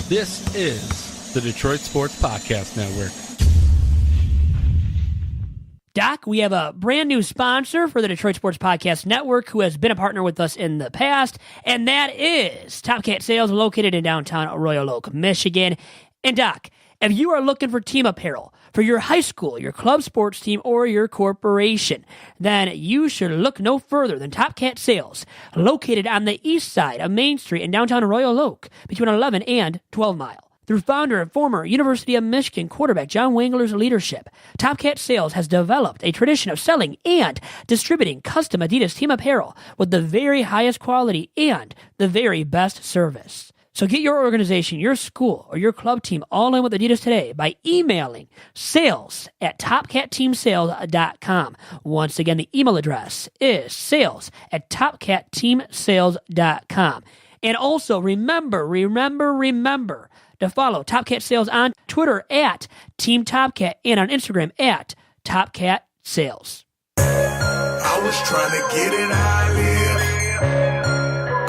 This is the Detroit Sports Podcast Network. Doc, we have a brand new sponsor for the Detroit Sports Podcast Network who has been a partner with us in the past, and that is Top Cat Sales, located in downtown Royal Oak, Michigan. And Doc, if you are looking for team apparel for your high school, your club sports team, or your corporation, then you should look no further than Top Cat Sales, located on the east side of Main Street in downtown Royal Oak, between 11 and 12 Mile. Through founder and former University of Michigan quarterback John Wangler's leadership, Top Cat Sales has developed a tradition of selling and distributing custom Adidas team apparel with the very highest quality and the very best service. So get your organization, your school, or your club team all in with Adidas today by emailing sales@topcatteamsales.com. Once again, the email address is sales@topcatteamsales.com. And also remember to follow Top Cat Sales on Twitter at Team Top Cat and on Instagram at Top Cat Sales. I was trying to get it how I live.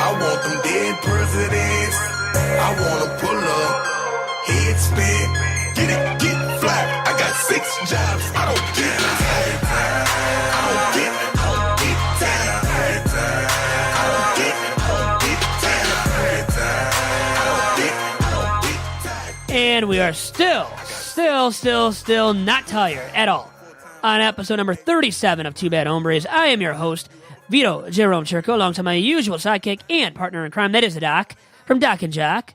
I want them dead presidents. I want to pull up, head spin, get it, get flat. I got 6 jobs, I don't get it. I don't get it. And we are still not tired at all. On episode number 37 of Two Bad Hombres, I am your host, Vito Jerome Chirco, alongside my usual sidekick and partner in crime, that is the Doc, from Doc and Jock,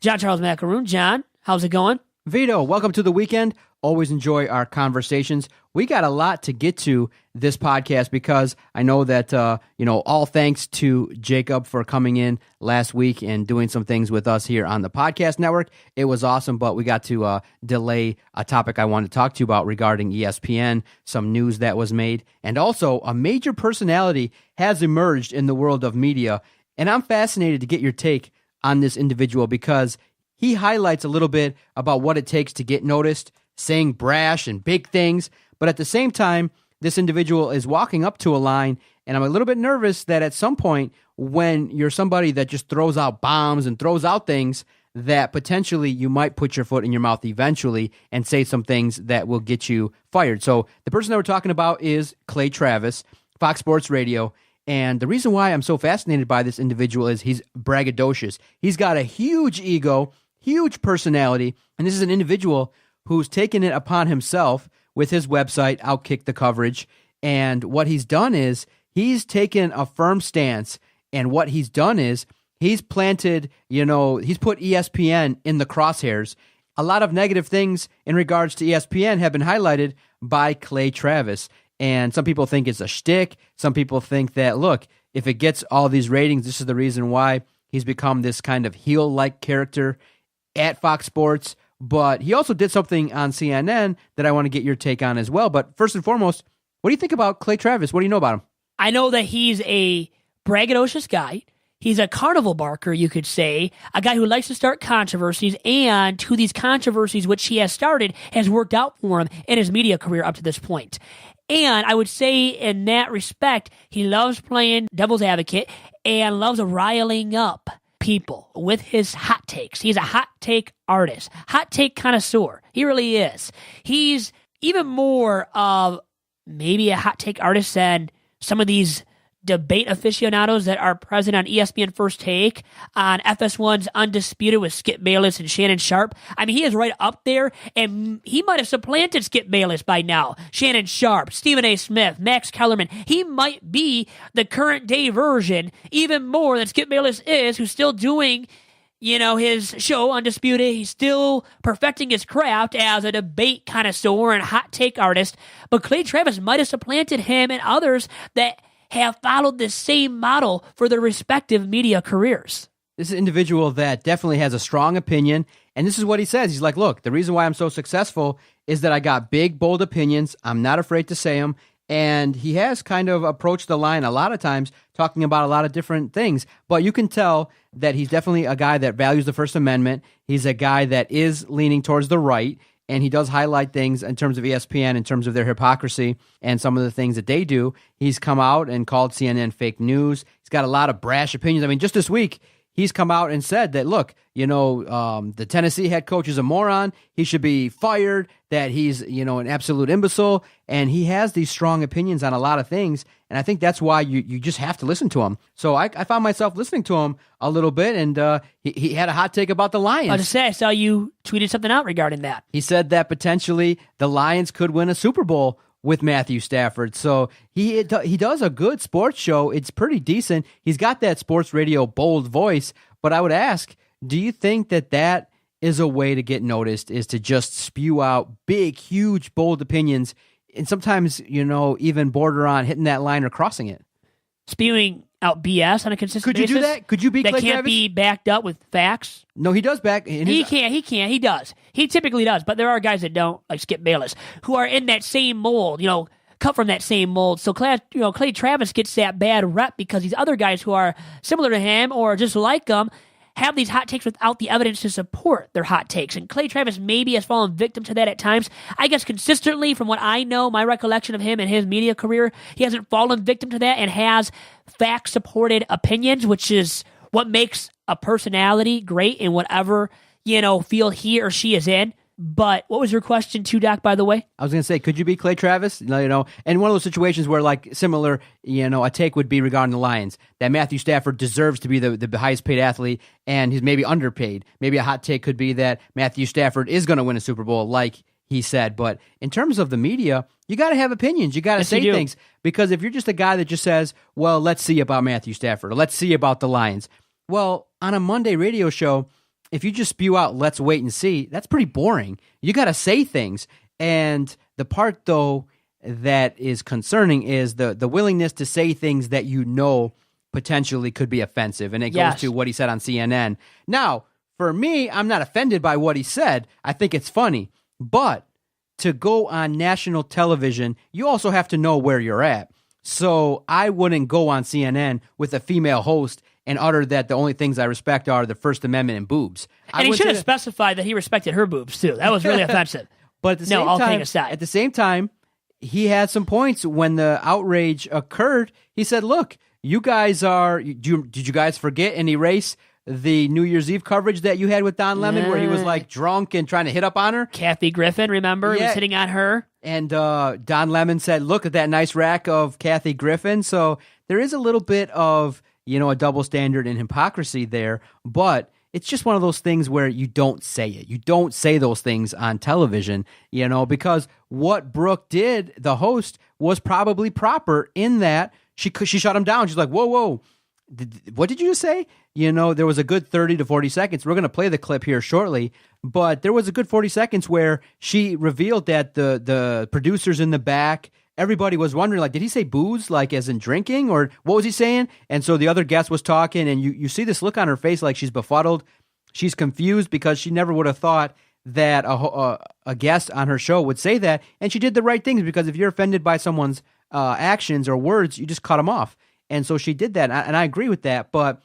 John Charles Macaroon. John, how's it going? Vito, welcome to the weekend. Always enjoy our conversations. We got a lot to get to this podcast because I know that, all thanks to Jacob for coming in last week and doing some things with us here on the podcast network. It was awesome, but we got to delay a topic I wanted to talk to you about regarding ESPN, some news that was made, and also a major personality has emerged in the world of media. And I'm fascinated to get your take on this individual because he highlights a little bit about what it takes to get noticed, saying brash and big things, but at the same time, this individual is walking up to a line, and I'm a little bit nervous that at some point, when you're somebody that just throws out bombs and throws out things, that potentially you might put your foot in your mouth eventually and say some things that will get you fired. So the person that we're talking about is Clay Travis, Fox Sports Radio, and the reason why I'm so fascinated by this individual is he's braggadocious. He's got a huge ego, huge personality, and this is an individual who's taken it upon himself with his website, Outkick the Coverage. And what he's done is he's taken a firm stance. And what he's done is he's planted, he's put ESPN in the crosshairs. A lot of negative things in regards to ESPN have been highlighted by Clay Travis. And some people think it's a shtick. Some people think that, look, if it gets all these ratings, this is the reason why he's become this kind of heel-like character at Fox Sports. But he also did something on CNN that I want to get your take on as well. But first and foremost, what do you think about Clay Travis? What do you know about him? I know that he's a braggadocious guy. He's a carnival barker, you could say, a guy who likes to start controversies, and who these controversies, which he has started, has worked out for him in his media career up to this point. And I would say in that respect, he loves playing devil's advocate and loves riling up people with his hot takes. He's a hot take artist, hot take connoisseur. He really is. He's even more of maybe a hot take artist than some of these debate aficionados that are present on ESPN First Take, on FS1's Undisputed with Skip Bayless and Shannon Sharp. I mean, he is right up there, and he might have supplanted Skip Bayless by now. Shannon Sharp, Stephen A. Smith, Max Kellerman. He might be the current day version, even more than Skip Bayless is, who's still doing, his show Undisputed. He's still perfecting his craft as a debate connoisseur and hot take artist. But Clay Travis might have supplanted him and others that have followed the same model for their respective media careers. This is an individual that definitely has a strong opinion, and this is what he says. He's like, look, the reason why I'm so successful is that I got big, bold opinions. I'm not afraid to say them, and he has kind of approached the line a lot of times talking about a lot of different things, but you can tell that he's definitely a guy that values the First Amendment. He's a guy that is leaning towards the right, and he does highlight things in terms of ESPN, in terms of their hypocrisy and some of the things that they do. He's come out and called CNN fake news. He's got a lot of brash opinions. I mean, just this week, he's come out and said that, look, the Tennessee head coach is a moron. He should be fired, that he's, an absolute imbecile. And he has these strong opinions on a lot of things. And I think that's why you just have to listen to him. So I found myself listening to him a little bit, and he had a hot take about the Lions. I was just say, I saw you tweeted something out regarding that. He said that potentially the Lions could win a Super Bowl with Matthew Stafford. So he does a good sports show. It's pretty decent. He's got that sports radio bold voice. But I would ask, do you think that is a way to get noticed, is to just spew out big, huge, bold opinions, and sometimes, even border on hitting that line or crossing it? Spewing out BS on a consistent basis? Could you do that? Could you be Clay That can't Travis? be backed up with facts? No, he does back. He can't. He does. He typically does. But there are guys that don't, like Skip Bayless, who are in that same mold, cut from that same mold. So Clay Travis gets that bad rep because these other guys who are similar to him or just like him have these hot takes without the evidence to support their hot takes. And Clay Travis maybe has fallen victim to that at times. I guess consistently, from what I know, my recollection of him and his media career, he hasn't fallen victim to that and has fact-supported opinions, which is what makes a personality great in whatever, field he or she is in. But what was your question too, Doc, by the way? I was going to say, could you be Clay Travis? And one of those situations where, similar, a take would be regarding the Lions, that Matthew Stafford deserves to be the highest paid athlete and he's maybe underpaid. Maybe a hot take could be that Matthew Stafford is going to win a Super Bowl, like he said. But in terms of the media, you got to have opinions. You got to say things. Because if you're just a guy that just says, well, let's see about Matthew Stafford, or let's see about the Lions. Well, on a Monday radio show, if you just spew out, let's wait and see, that's pretty boring. You got to say things. And the part, though, that is concerning is the willingness to say things that potentially could be offensive. And it goes to what he said on CNN. Now, for me, I'm not offended by what he said. I think it's funny. But to go on national television, you also have to know where you're at. So I wouldn't go on CNN with a female host and utter that the only things I respect are the First Amendment and boobs. And he should have specified that he respected her boobs, too. That was really offensive. But at the same time, he had some points when the outrage occurred. He said, look, you guys did you guys forget and erase the New Year's Eve coverage that you had with Don Lemon where he was drunk and trying to hit up on her? Kathy Griffin, remember? He was hitting on her. And Don Lemon said, look at that nice rack of Kathy Griffin. So there is a little bit of, a double standard and hypocrisy there. But it's just one of those things where you don't say it. You don't say those things on television, because what Brooke did, the host, was probably proper in that she shut him down. She's like, whoa. What did you say? There was a good 30 to 40 seconds. We're going to play the clip here shortly, but there was a good 40 seconds where she revealed that the producers in the back, everybody was wondering, did he say booze, as in drinking, or what was he saying? And so the other guest was talking, and you see this look on her face like she's befuddled. She's confused because she never would have thought that a guest on her show would say that, and she did the right things, because if you're offended by someone's actions or words, you just cut them off. And so she did that, and I agree with that. But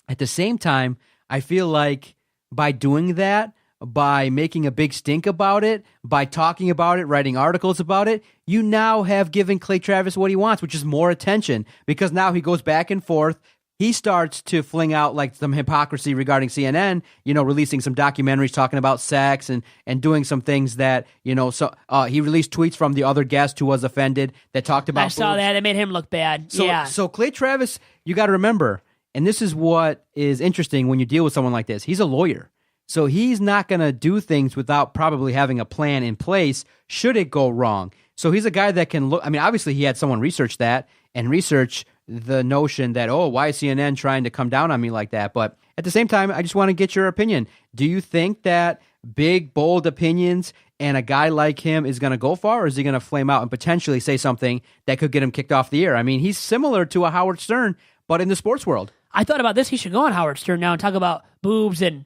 at the same time, I feel like by doing that, by making a big stink about it, by talking about it, writing articles about it, you now have given Clay Travis what he wants, which is more attention, because now he goes back and forth. He starts to fling out some hypocrisy regarding CNN, releasing some documentaries talking about sex and doing some things that, so he released tweets from the other guest who was offended that talked about boobs. Saw that. It made him look bad. So Clay Travis, you got to remember, and this is what is interesting when you deal with someone like this. He's a lawyer. So he's not going to do things without probably having a plan in place should it go wrong. So he's a guy that can look, obviously he had someone research that and research the notion that, why is CNN trying to come down on me like that? But at the same time, I just want to get your opinion. Do you think that big, bold opinions and a guy like him is going to go far, or is he going to flame out and potentially say something that could get him kicked off the air? He's similar to a Howard Stern, but in the sports world. I thought about this. He should go on Howard Stern now and talk about boobs and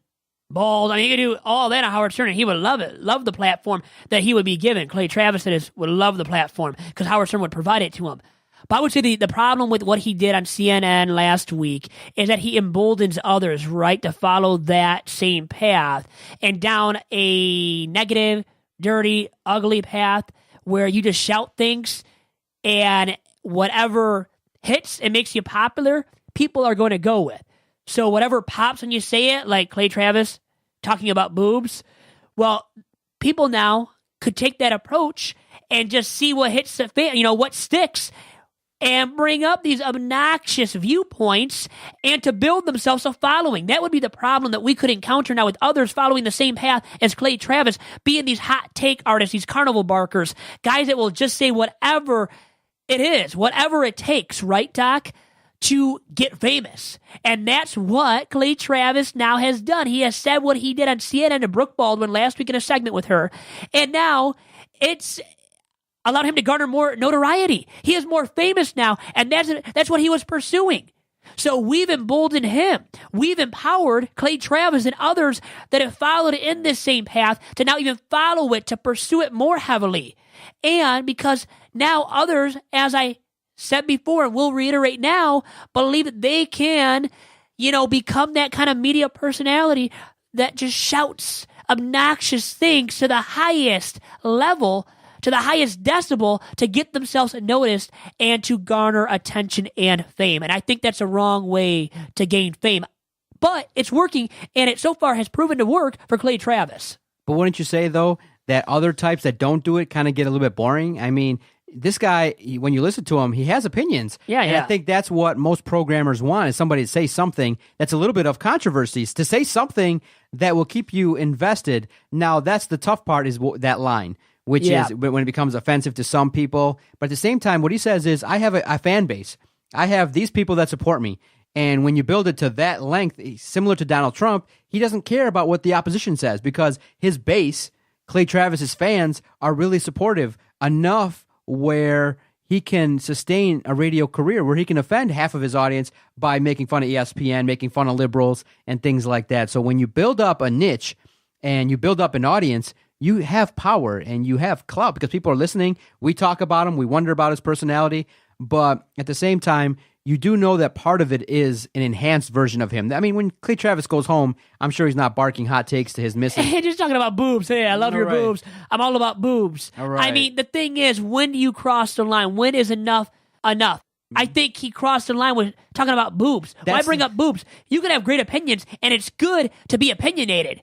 balls. He could do all that on Howard Stern, and he would love it. Love the platform that he would be given. Clay Travis would love the platform because Howard Stern would provide it to him. But I would say the problem with what he did on CNN last week is that he emboldens others, right, to follow that same path and down a negative dirty, ugly path where you just shout things and whatever hits and makes you popular, people are going to go with. So whatever pops when you say it, like Clay Travis talking about boobs, well, people now could take that approach and just see what hits the fan, what sticks, and bring up these obnoxious viewpoints and to build themselves a following. That would be the problem that we could encounter now with others following the same path as Clay Travis, being these hot take artists, these carnival barkers, guys that will just say whatever it is, whatever it takes, right, Doc, to get famous. And that's what Clay Travis now has done. He has said what he did on CNN to Brooke Baldwin last week in a segment with her. And now it's allowed him to garner more notoriety. He is more famous now, and that's what he was pursuing. So we've emboldened him. We've empowered Clay Travis and others that have followed in this same path to now even follow it, to pursue it more heavily. And because now others, as I said before and will reiterate now, believe that they can, become that kind of media personality that just shouts obnoxious things to the highest level, to the highest decibel, to get themselves noticed and to garner attention and fame. And I think that's a wrong way to gain fame. But it's working, and it so far has proven to work for Clay Travis. But wouldn't you say, though, that other types that don't do it kind of get a little bit boring? I mean, this guy, when you listen to him, he has opinions. Yeah. I think that's what most programmers want, is somebody to say something that's a little bit of controversies, to say something that will keep you invested. Now, that's the tough part, is that line, which is when it becomes offensive to some people. But at the same time, what he says is, I have a fan base. I have these people that support me. And when you build it to that length, similar to Donald Trump, he doesn't care about what the opposition says, because his base, Clay Travis's fans, are really supportive enough where he can sustain a radio career, where he can offend half of his audience by making fun of ESPN, making fun of liberals, and things like that. So when you build up a niche and you build up an audience, you have power and you have clout because people are listening. We talk about him. We wonder about his personality. But at the same time, you do know that part of it is an enhanced version of him. I mean, when Clay Travis goes home, I'm sure he's not barking hot takes to his missus. Just talking about boobs. Hey, I love your boobs. I'm all about boobs. All right. I mean, the thing is, when do you cross the line? When is enough enough? I think he crossed the line with talking about boobs. Why bring up boobs? You can have great opinions, and it's good to be opinionated.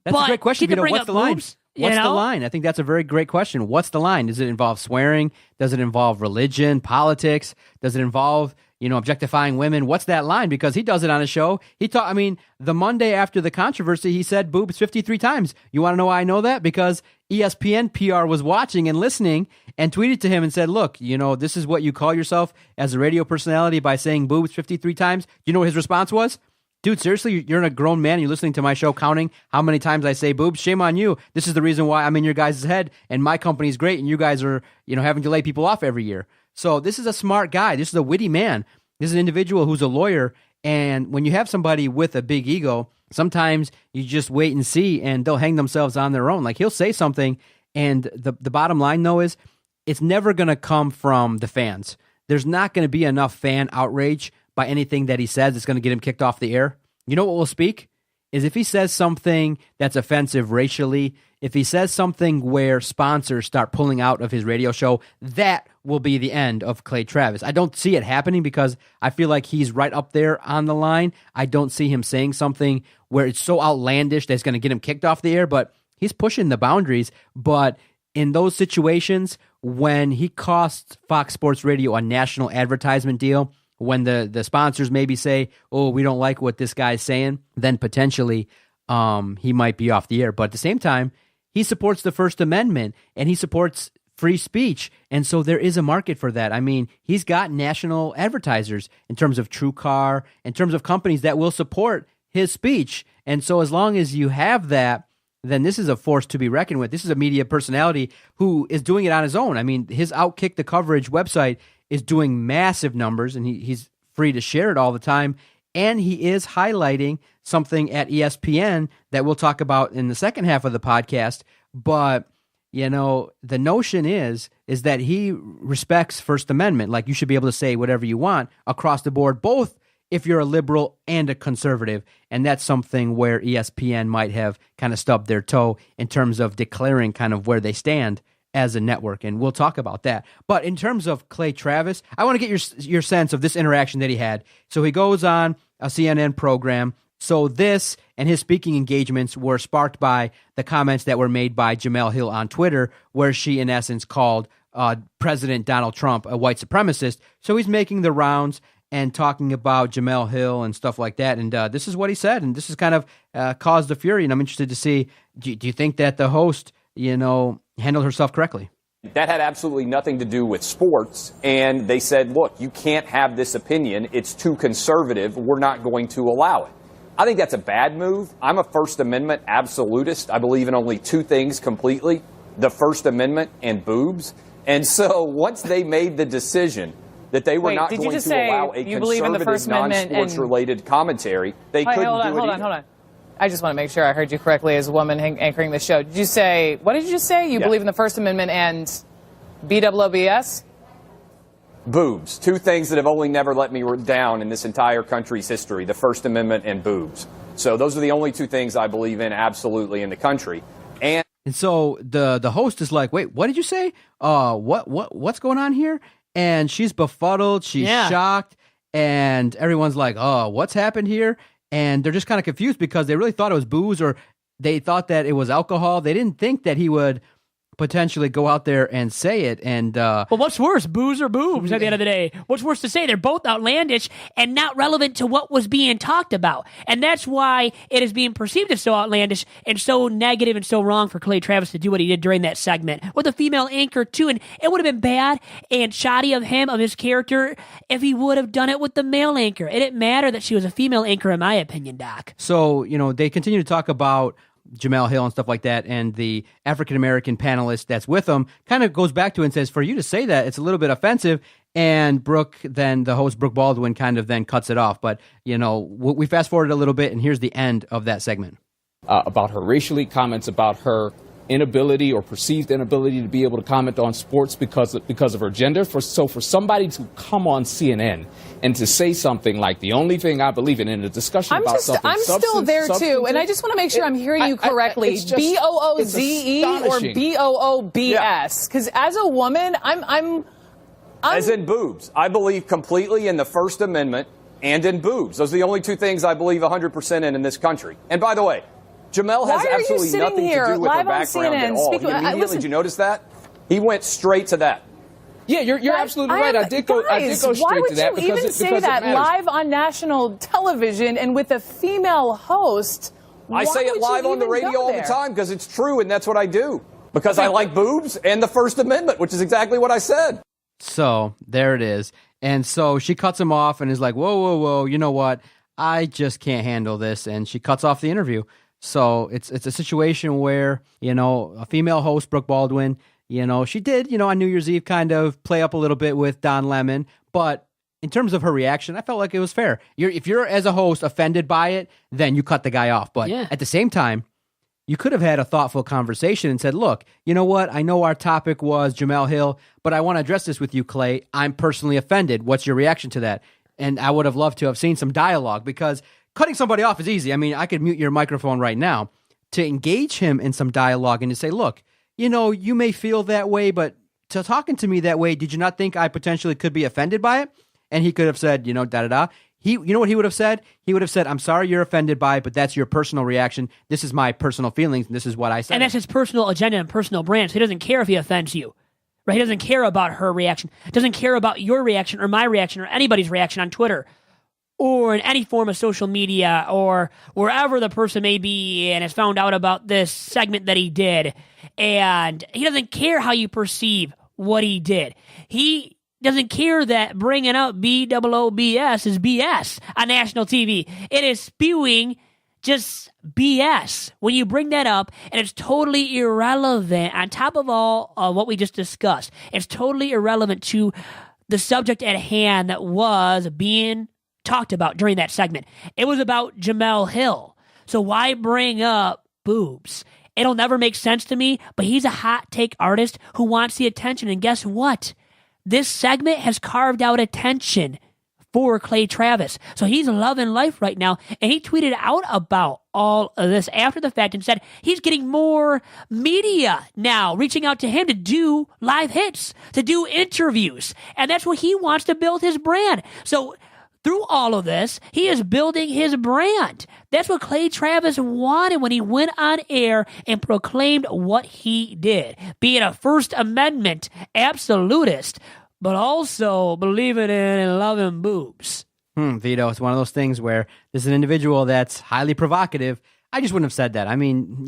That's a great question, Vito. What's the line? Boobs, What's the line? I think that's a very great question. What's the line? Does it involve swearing? Does it involve religion, politics? Does it involve, objectifying women? What's that line? Because he does it on his show. The Monday after the controversy, he said boobs 53 times. You want to know why I know that? Because ESPN PR was watching and listening and tweeted to him and said, look, this is what you call yourself as a radio personality by saying boobs 53 times. You know what his response was? Dude, seriously, you're a grown man. You're listening to my show counting how many times I say boobs. Shame on you. This is the reason why I'm in your guys' head, and my company's great, and you guys are, having to lay people off every year. So this is a smart guy. This is a witty man. This is an individual who's a lawyer, and when you have somebody with a big ego, sometimes you just wait and see, and they'll hang themselves on their own. Like, he'll say something, and the bottom line, though, is it's never going to come from the fans. There's not going to be enough fan outrage by anything that he says that's going to get him kicked off the air. You know what will speak? Is if he says something that's offensive racially, if he says something where sponsors start pulling out of his radio show, that will be the end of Clay Travis. I don't see it happening because I feel like he's right up there on the line. I don't see him saying something where it's so outlandish that it's going to get him kicked off the air, but he's pushing the boundaries. But in those situations, when he costs Fox Sports Radio a national advertisement deal, when the sponsors maybe say, oh, we don't like what this guy's saying, then potentially he might be off the air. But at the same time, he supports the First Amendment and he supports free speech. And so there is a market for that. I mean, he's got national advertisers in terms of TrueCar, in terms of companies that will support his speech. And so as long as you have that, then this is a force to be reckoned with. This is a media personality who is doing it on his own. I mean, his Outkick the Coverage website is doing massive numbers, and he's free to share it all the time. And he is highlighting something at ESPN that we'll talk about in the second half of the podcast. But, the notion is that he respects First Amendment. Like, you should be able to say whatever you want across the board, both if you're a liberal and a conservative. And that's something where ESPN might have kind of stubbed their toe in terms of declaring kind of where they stand as a network. And we'll talk about that. But in terms of Clay Travis, I want to get your sense of this interaction that he had. So he goes on a CNN program. So this and his speaking engagements were sparked by the comments that were made by Jemele Hill on Twitter, where she, in essence, called President Donald Trump a white supremacist. So he's making the rounds and talking about Jemele Hill and stuff like that. And this is what he said, and this has kind of caused a fury. And I'm interested to see, do you think that the host, handled herself correctly? That had absolutely nothing to do with sports. And they said, look, you can't have this opinion. It's too conservative. We're not going to allow it. I think that's a bad move. I'm a First Amendment absolutist. I believe in only two things completely, the First Amendment and boobs. And so once they made the decision that they were not going to allow a conservative, non-sports-related commentary, they couldn't do it. Hold on. I just want to make sure I heard you correctly as a woman anchoring the show. What did you just say? You believe in the First Amendment and BWOBS? Boobs. Two things that have only never let me down in this entire country's history, the First Amendment and boobs. So those are the only two things I believe in absolutely in the country. And so the host is like, wait, what did you say? What's going on here? And she's befuddled, she's shocked, and everyone's like, oh, what's happened here? And they're just kind of confused because they really thought it was booze, or they thought that it was alcohol. They didn't think that he would potentially go out there and say it. And well, what's worse, booze or boobs at the end of the day? What's worse to say? They're both outlandish and not relevant to what was being talked about. And that's why it is being perceived as so outlandish and so negative and so wrong for Clay Travis to do what he did during that segment with a female anchor too. And it would have been bad and shoddy of his character, if he would have done it with the male anchor. It didn't matter that she was a female anchor, in my opinion, Doc. So, they continue to talk about Jemele Hill and stuff like that, and the African-American panelist that's with them kind of goes back to it and says, for you to say that, it's a little bit offensive, and the host, Brooke Baldwin, kind of then cuts it off. But, we fast-forward a little bit, and here's the end of that segment. About her racially, comments about her inability or perceived inability to be able to comment on sports because of her gender. For somebody to come on CNN and to say something like the only thing I believe in a discussion about something I'm still there too, and I just want to make sure I'm hearing you correctly. BOOZE or BOOBS? Because as a woman, I'm as in boobs. I believe completely in the First Amendment and in boobs. Those are the only two things I believe 100% in this country. And by the way, Jemele has absolutely nothing to do with her background at all. Did you notice that? He went straight to that. Yeah, you're absolutely right. I did go straight to that. Why would you even say that live on national television and with a female host? I say it live on the radio all the time because it's true, and that's what I do. Because I like boobs and the First Amendment, which is exactly what I said. So there it is. And so she cuts him off and is like, whoa, you know what? I just can't handle this. And she cuts off the interview. So it's a situation where, a female host, Brooke Baldwin, she did, on New Year's Eve kind of play up a little bit with Don Lemon. But in terms of her reaction, I felt like it was fair. If you're, as a host, offended by it, then you cut the guy off. But at the same time, you could have had a thoughtful conversation and said, look, you know what? I know our topic was Jemele Hill, but I want to address this with you, Clay. I'm personally offended. What's your reaction to that? And I would have loved to have seen some dialogue, because cutting somebody off is easy. I mean, I could mute your microphone right now. To engage him in some dialogue and to say, look, you may feel that way, but to talking to me that way, did you not think I potentially could be offended by it? And he could have said, da-da-da. You know what he would have said? He would have said, I'm sorry you're offended by it, but that's your personal reaction. This is my personal feelings, and this is what I said. And that's his personal agenda and personal brand, so he doesn't care if he offends you. Right? He doesn't care about her reaction. Doesn't care about your reaction or my reaction or anybody's reaction on Twitter or in any form of social media or wherever the person may be and has found out about this segment that he did. And he doesn't care how you perceive what he did. He doesn't care that bringing up BOOBS is BS on national TV. It is spewing just BS when you bring that up, and it's totally irrelevant on top of all what we just discussed. It's totally irrelevant to the subject at hand that was being talked about during that segment. It was about Jemele Hill. So why bring up boobs? It'll never make sense to me, but he's a hot take artist who wants the attention. And guess what? This segment has carved out attention for Clay Travis. So he's loving life right now. And he tweeted out about all of this after the fact and said he's getting more media now reaching out to him to do live hits, to do interviews. And that's what he wants to build his brand. So through all of this, he is building his brand. That's what Clay Travis wanted when he went on air and proclaimed what he did, being a First Amendment absolutist, but also believing in and loving boobs. Vito, it's one of those things where there's an individual that's highly provocative. I just wouldn't have said that. I mean,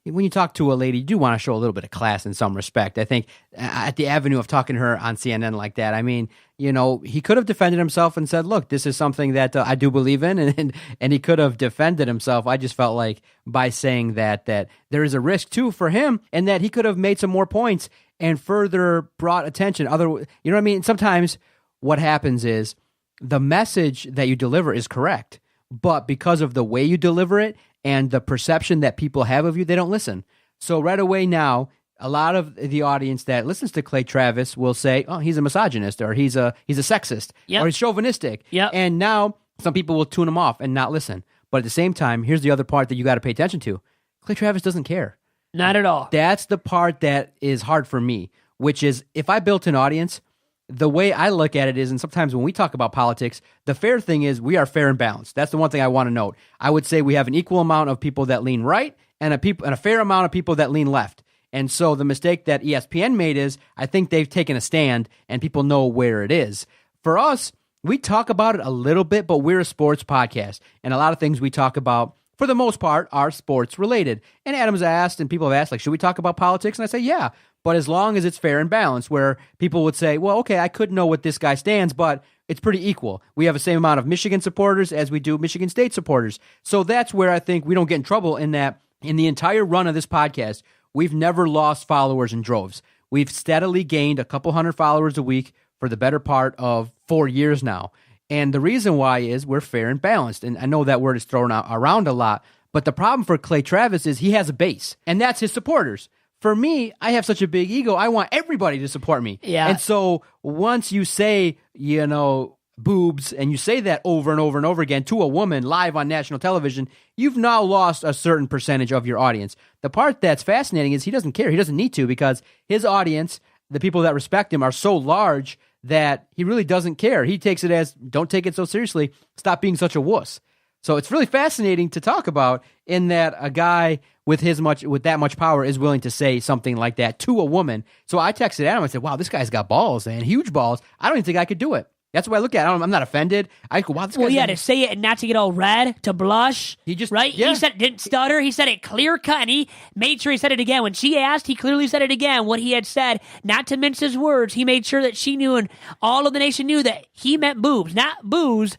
when you talk to a lady, you do want to show a little bit of class in some respect. I think at the avenue of talking to her on CNN like that, I mean, he could have defended himself and said, look, this is something that I do believe in, and he could have defended himself. I just felt like by saying that there is a risk too for him, and that he could have made some more points and further brought attention. You know what I mean? Sometimes what happens is the message that you deliver is correct, but because of the way you deliver it and the perception that people have of you, they don't listen. So right away now, a lot of the audience that listens to Clay Travis will say, oh, he's a misogynist, or he's a sexist, or he's chauvinistic. Yep. And now some people will tune him off and not listen. But at the same time, here's the other part that you got to pay attention to. Clay Travis doesn't care. Not at all. That's the part that is hard for me, which is if I built an audience, the way I look at it is, and sometimes when we talk about politics, the fair thing is we are fair and balanced. That's the one thing I want to note. I would say we have an equal amount of people that lean right and a fair amount of people that lean left. And so the mistake that ESPN made is I think they've taken a stand and people know where it is. For us, we talk about it a little bit, but we're a sports podcast. And a lot of things we talk about, for the most part, are sports related. And Adam's asked, and people have asked, like, should we talk about politics? And I say, yeah. But as long as it's fair and balanced, where people would say, well, okay, I could know what this guy stands, but it's pretty equal. We have the same amount of Michigan supporters as we do Michigan State supporters. So that's where I think we don't get in trouble, in that in the entire run of this podcast, we've never lost followers in droves. We've steadily gained a couple hundred followers a week for the better part of 4 years now. And the reason why is we're fair and balanced. And I know that word is thrown around a lot, but the problem for Clay Travis is he has a base, and that's his supporters. For me, I have such a big ego. I want everybody to support me. Yeah. And so once you say, boobs, and you say that over and over and over again to a woman live on national television, you've now lost a certain percentage of your audience. The part that's fascinating is he doesn't care. He doesn't need to, because his audience, the people that respect him, are so large that he really doesn't care. He takes it as, don't take it so seriously. Stop being such a wuss. So it's really fascinating to talk about, in that a guy with that much power is willing to say something like that to a woman. So I texted Adam and said, wow, this guy's got balls, and huge balls. I don't even think I could do it. That's what I look at. I'm not offended. I go, wow, this guy's... to say it and not to get all red, to blush. He just... Right? Yeah. He said it didn't stutter. He said it clear cut, and he made sure he said it again. When she asked, he clearly said it again, what he had said. Not to mince his words, he made sure that she knew and all of the nation knew that he meant boobs, not booze,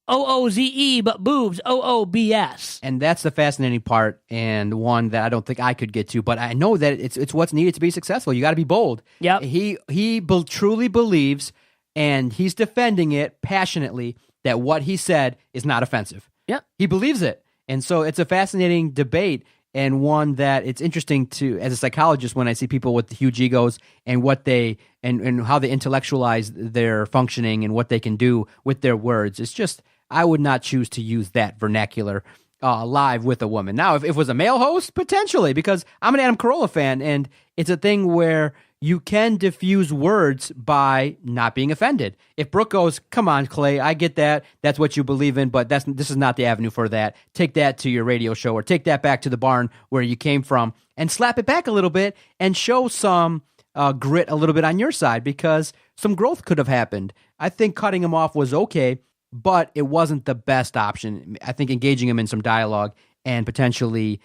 O-O-Z-E, but boobs, O-O-B-S. And that's the fascinating part, and one that I don't think I could get to, but I know that it's what's needed to be successful. You got to be bold. Yep. He truly believes, and he's defending it passionately, that what he said is not offensive. Yep. He believes it. And so it's a fascinating debate, and one that it's interesting to, as a psychologist, when I see people with huge egos and what they, and how they intellectualize their functioning and what they can do with their words. It's just, I would not choose to use that vernacular live with a woman. Now, if it was a male host, potentially, because I'm an Adam Carolla fan, and it's a thing where you can diffuse words by not being offended. If Brooke goes, come on, Clay, I get that. That's what you believe in, but this is not the avenue for that. Take that to your radio show, or take that back to the barn where you came from, and slap it back a little bit and show some grit a little bit on your side, because some growth could have happened. I think cutting him off was okay, but it wasn't the best option. I think engaging him in some dialogue and potentially,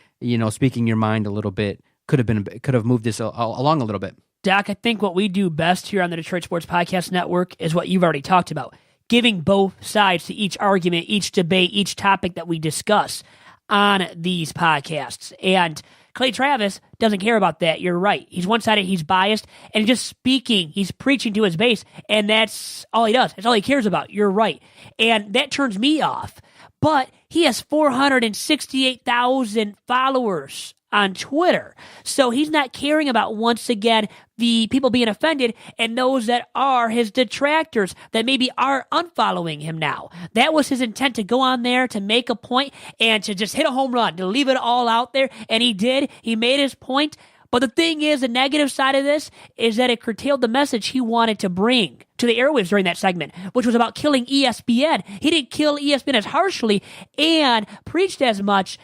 speaking your mind a little bit could have moved this along a little bit. Doc, I think what we do best here on the Detroit Sports Podcast Network is what you've already talked about, giving both sides to each argument, each debate, each topic that we discuss on these podcasts. And Clay Travis doesn't care about that. You're right. He's one-sided, he's biased, and just speaking, he's preaching to his base, and that's all he does. That's all he cares about. You're right. And that turns me off. But he has 468,000 followers on Twitter. So he's not caring about, once again, the people being offended and those that are his detractors that maybe are unfollowing him now. That was his intent, to go on there, to make a point, and to just hit a home run, to leave it all out there. And he did. He made his point. But the thing is, the negative side of this is that it curtailed the message he wanted to bring to the airwaves during that segment, which was about killing ESPN. He didn't kill ESPN as harshly and preached as much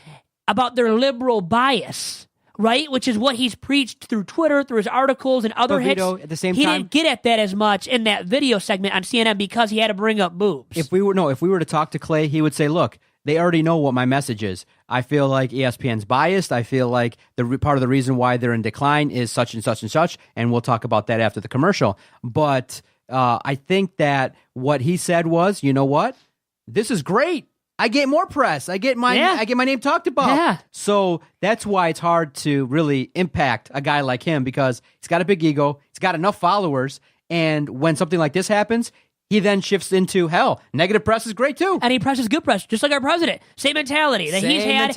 about their liberal bias, right? Which is what he's preached through Twitter, through his articles and other hits. Vito, at the same he time, didn't get at that as much in that video segment on CNN because he had to bring up boobs. If we were to talk to Clay, he would say, look, they already know what my message is. I feel like ESPN's biased. I feel like part of the reason why they're in decline is such and such and such, and we'll talk about that after the commercial. But I think that what he said was, you know what? This is great. I get more press. I get my name talked about. Yeah. So that's why it's hard to really impact a guy like him, because he's got a big ego. He's got enough followers. And when something like this happens, he then shifts into, hell, negative press is great too. And he presses good press, just like our president. Same mentality that he's had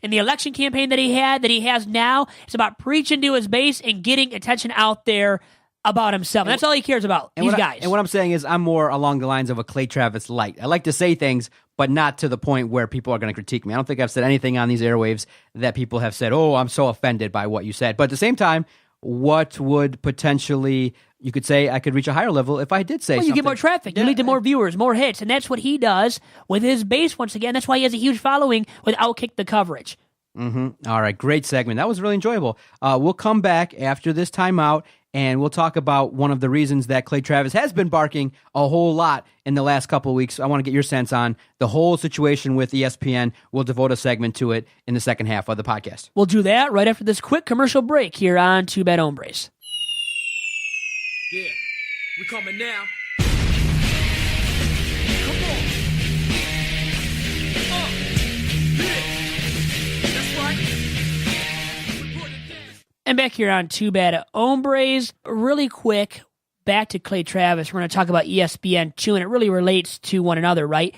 in the election campaign that he has now. It's about preaching to his base and getting attention out there about himself. And that's all he cares about, these guys. And what I'm saying is, I'm more along the lines of a Clay Travis light. I like to say things, but not to the point where people are going to critique me. I don't think I've said anything on these airwaves that people have said, oh, I'm so offended by what you said. But at the same time, what would potentially, you could say, I could reach a higher level if I did say something. You get more traffic. You lead to more viewers, more hits. And that's what he does with his base once again. That's why he has a huge following with Outkick the Coverage. Mm-hmm. All right, great segment. That was really enjoyable. We'll come back after this timeout, and we'll talk about one of the reasons that Clay Travis has been barking a whole lot in the last couple of weeks. I want to get your sense on the whole situation with ESPN. We'll devote a segment to it in the second half of the podcast. We'll do that right after this quick commercial break here on Two Bad Hombres. Yeah, we coming now. And back here on Two Bad Hombres, really quick, back to Clay Travis. We're going to talk about ESPN too, and it really relates to one another, right?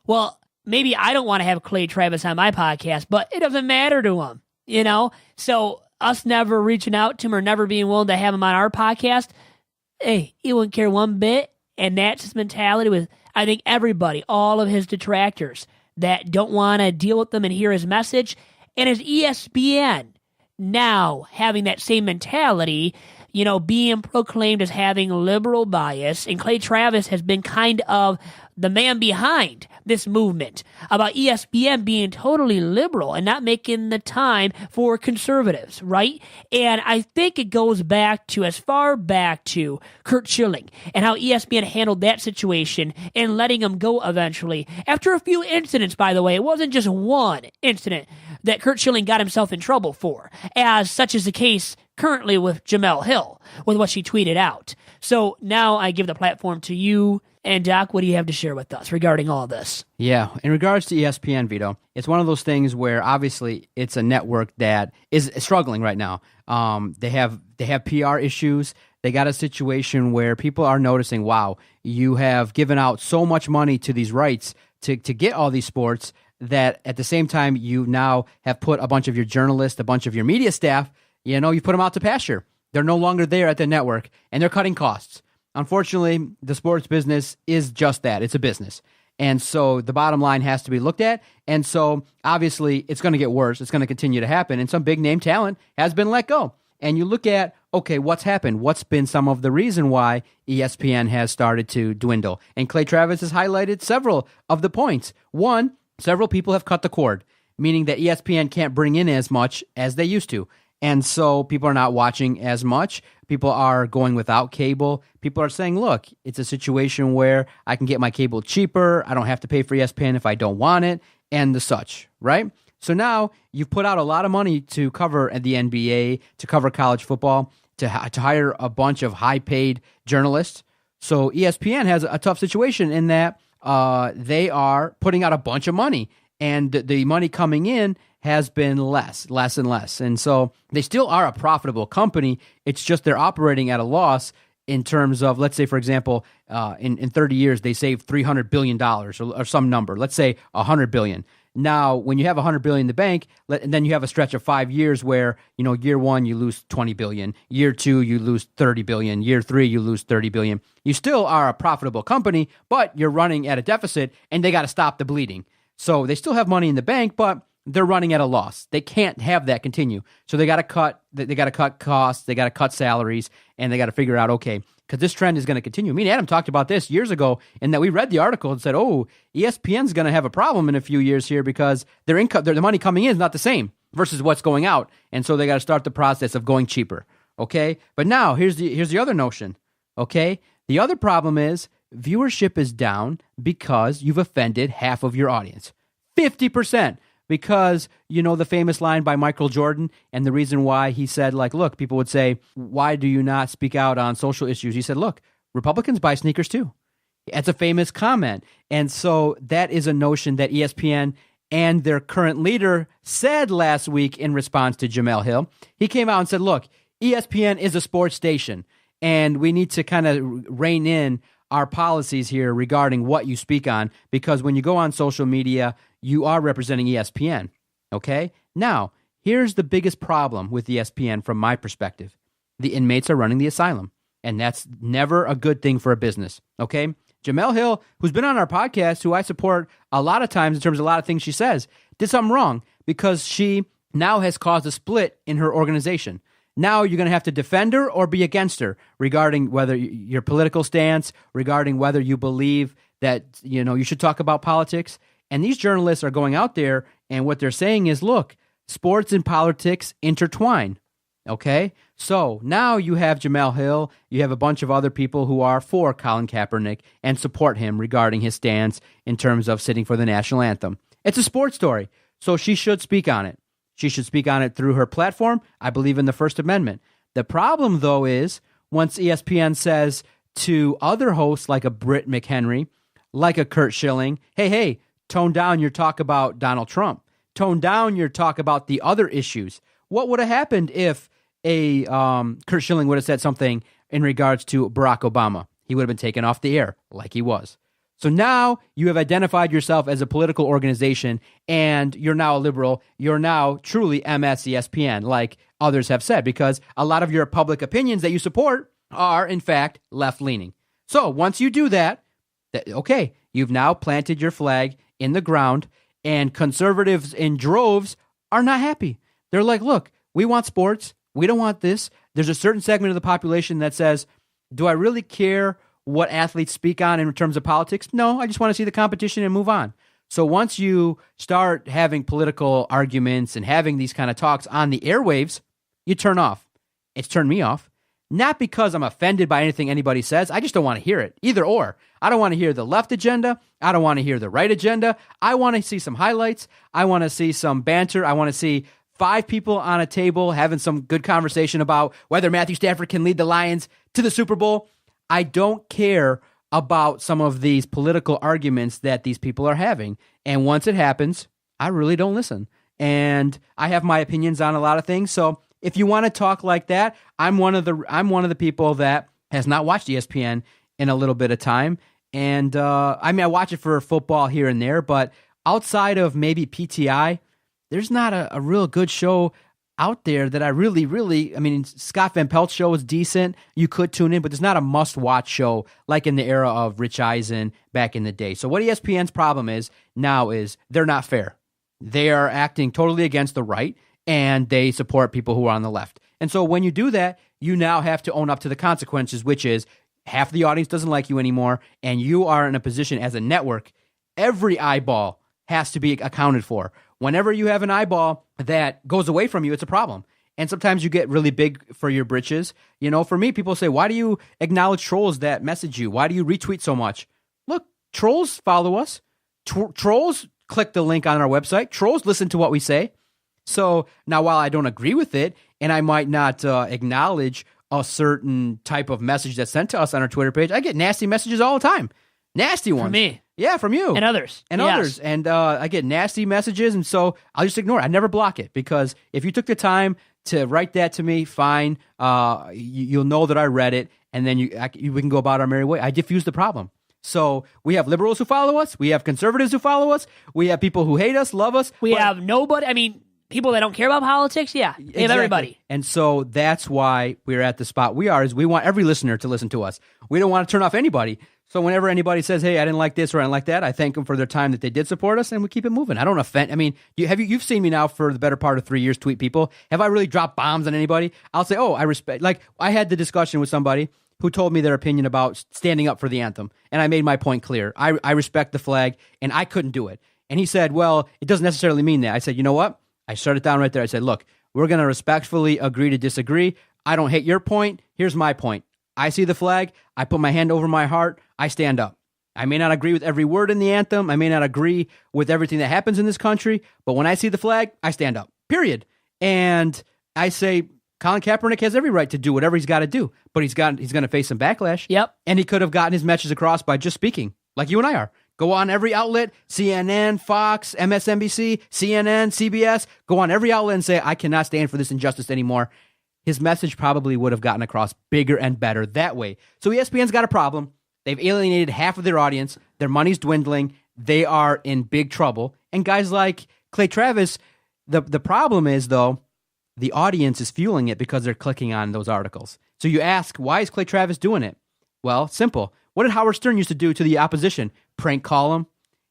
Well, maybe I don't want to have Clay Travis on my podcast, but it doesn't matter to him, you know? So us never reaching out to him or never being willing to have him on our podcast, hey, he wouldn't care one bit, and that's his mentality with, I think, everybody, all of his detractors that don't want to deal with them and hear his message. And as ESPN now having that same mentality, you know, being proclaimed as having liberal bias, and Clay Travis has been kind of the man behind this movement about ESPN being totally liberal and not making the time for conservatives, right? And I think it goes back to as far back to Curt Schilling and how ESPN handled that situation and letting him go eventually. After a few incidents, by the way, it wasn't just one incident that Curt Schilling got himself in trouble for, as such is the case currently with Jemele Hill, with what she tweeted out. So now I give the platform to you. And Doc, what do you have to share with us regarding all this? Yeah, in regards to ESPN, Vito, it's one of those things where obviously it's a network that is struggling right now. They have PR issues. They got a situation where people are noticing, wow, you have given out so much money to these rights to get all these sports, that at the same time you now have put a bunch of your journalists, a bunch of your media staff, you know, you put them out to pasture. They're no longer there at the network, and they're cutting costs. Unfortunately, the sports business is just that. It's a business. And so the bottom line has to be looked at. And so obviously it's going to get worse. It's going to continue to happen. And some big name talent has been let go. And you look at, okay, what's happened? What's been some of the reason why ESPN has started to dwindle? And Clay Travis has highlighted several of the points. One, several people have cut the cord, meaning that ESPN can't bring in as much as they used to. And so people are not watching as much. People are going without cable. People are saying, look, it's a situation where I can get my cable cheaper. I don't have to pay for ESPN if I don't want it, and the such, right? So now you've put out a lot of money to cover the NBA, to cover college football, to hire a bunch of high-paid journalists. So ESPN has a tough situation in that they are putting out a bunch of money, and the money coming in has been less and less. And so they still are a profitable company. It's just they're operating at a loss in terms of, let's say, for example, in 30 years, they saved $300 billion or some number. Let's say $100 billion. Now, when you have $100 billion in the bank, and then you have a stretch of 5 years where, year 1, you lose $20 billion. Year 2, you lose $30 billion. Year 3, you lose $30 billion. You still are a profitable company, but you're running at a deficit, and they got to stop the bleeding. So they still have money in the bank, but they're running at a loss. They can't have that continue. So they got to cut. They got to cut costs. They got to cut salaries, and they got to figure out, okay, because this trend is going to continue. Me and Adam talked about this years ago, and that we read the article and said, oh, ESPN's going to have a problem in a few years here because their income, the money coming in is not the same versus what's going out, and so they got to start the process of going cheaper. Okay, but now here's the other notion. Okay, the other problem is viewership is down because you've offended half of your audience, 50%. Because, the famous line by Michael Jordan, and the reason why he said, look, people would say, why do you not speak out on social issues? He said, look, Republicans buy sneakers too. That's a famous comment. And so that is a notion that ESPN and their current leader said last week in response to Jemele Hill. He came out and said, look, ESPN is a sports station, and we need to kind of rein in our policies here regarding what you speak on, because when you go on social media, you are representing ESPN, okay? Now, here's the biggest problem with ESPN from my perspective. The inmates are running the asylum, and that's never a good thing for a business, okay? Jemele Hill, who's been on our podcast, who I support a lot of times in terms of a lot of things she says, did something wrong because she now has caused a split in her organization. Now you're going to have to defend her or be against her regarding whether your political stance, regarding whether you believe that, you should talk about politics. And these journalists are going out there, and what they're saying is, look, sports and politics intertwine, okay? So now you have Jemele Hill, you have a bunch of other people who are for Colin Kaepernick and support him regarding his stance in terms of sitting for the national anthem. It's a sports story, so she should speak on it. She should speak on it through her platform. I believe in the First Amendment. The problem, though, is once ESPN says to other hosts like a Britt McHenry, like a Curt Schilling, hey, tone down your talk about Donald Trump. Tone down your talk about the other issues. What would have happened if a Curt Schilling would have said something in regards to Barack Obama? He would have been taken off the air like he was. So now you have identified yourself as a political organization, and you're now a liberal. You're now truly MS ESPN, like others have said, because a lot of your public opinions that you support are, in fact, left-leaning. So once you do that, okay, you've now planted your flag in the ground, and conservatives in droves are not happy. They're like, look, we want sports. We don't want this. There's a certain segment of the population that says, do I really care what athletes speak on in terms of politics? No, I just want to see the competition and move on. So once you start having political arguments and having these kind of talks on the airwaves, you turn off. It's turned me off. Not because I'm offended by anything anybody says. I just don't want to hear it. Either or. I don't want to hear the left agenda. I don't want to hear the right agenda. I want to see some highlights. I want to see some banter. I want to see 5 people on a table having some good conversation about whether Matthew Stafford can lead the Lions to the Super Bowl. I don't care about some of these political arguments that these people are having. And once it happens, I really don't listen. And I have my opinions on a lot of things. So if you want to talk like that, I'm one of the people that has not watched ESPN in a little bit of time. And I watch it for football here and there, but outside of maybe PTI, there's not a real good show out there that I really, Scott Van Pelt's show is decent. You could tune in, but there's not a must-watch show like in the era of Rich Eisen back in the day. So what ESPN's problem is now is they're not fair. They are acting totally against the right, and they support people who are on the left. And so when you do that, you now have to own up to the consequences, which is half the audience doesn't like you anymore, and you are in a position as a network, every eyeball has to be accounted for. Whenever you have an eyeball that goes away from you, it's a problem. And sometimes you get really big for your britches. For me, people say, why do you acknowledge trolls that message you? Why do you retweet so much? Look, trolls follow us. Trolls click the link on our website. Trolls listen to what we say. So now while I don't agree with it, and I might not acknowledge a certain type of message that's sent to us on our Twitter page, I get nasty messages all the time. Nasty ones. From me. Yeah, from you. And others. Others. And I get nasty messages, and so I'll just ignore it. I never block it, because if you took the time to write that to me, fine. You'll know that I read it, and then we can go about our merry way. I diffuse the problem. So we have liberals who follow us. We have conservatives who follow us. We have people who hate us, love us. We have nobody. I mean, people that don't care about politics. Yeah, we have everybody. And so that's why we're at the spot we are, is we want every listener to listen to us. We don't want to turn off anybody. So whenever anybody says, hey, I didn't like this or I didn't like that, I thank them for their time that they did support us, and we keep it moving. I don't offend. I mean, you've seen me now for the better part of 3 years tweet people. Have I really dropped bombs on anybody? I'll say, oh, I respect. Like, I had the discussion with somebody who told me their opinion about standing up for the anthem, and I made my point clear. I respect the flag, and I couldn't do it. And he said, well, it doesn't necessarily mean that. I said, you know what? I shut it down right there. I said, look, we're going to respectfully agree to disagree. I don't hate your point. Here's my point. I see the flag. I put my hand over my heart. I stand up. I may not agree with every word in the anthem. I may not agree with everything that happens in this country. But when I see the flag, I stand up. Period. And I say, Colin Kaepernick has every right to do whatever he's got to do. But he's going to face some backlash. Yep. And he could have gotten his message across by just speaking, like you and I are. Go on every outlet, CNN, Fox, MSNBC, CNN, CBS. Go on every outlet and say, I cannot stand for this injustice anymore. His message probably would have gotten across bigger and better that way. So ESPN's got a problem. They've alienated half of their audience. Their money's dwindling. They are in big trouble. And guys like Clay Travis, the problem is, though, the audience is fueling it because they're clicking on those articles. So you ask, why is Clay Travis doing it? Well, simple. What did Howard Stern used to do to the opposition? Prank call him.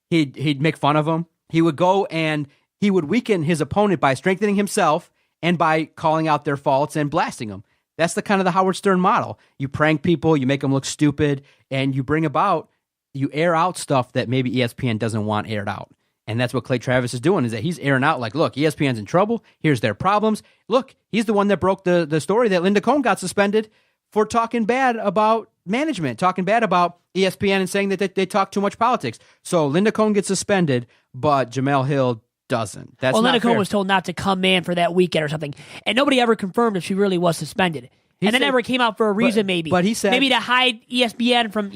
He'd make fun of him. He would go and he would weaken his opponent by strengthening himself and by calling out their faults and blasting them. That's the kind of the Howard Stern model. You prank people, you make them look stupid, and you air out stuff that maybe ESPN doesn't want aired out. And that's what Clay Travis is doing, is that he's airing out like, look, ESPN's in trouble. Here's their problems. Look, he's the one that broke the story that Linda Cohn got suspended for talking bad about management, talking bad about ESPN and saying that they talk too much politics. So Linda Cohn gets suspended, but Jemele Hill doesn't. That's Linda fair. Cohn was told not to come in for that weekend or something, and nobody ever confirmed if she really was suspended. And it never came out for a reason, maybe. But he said, maybe to hide ESPN from,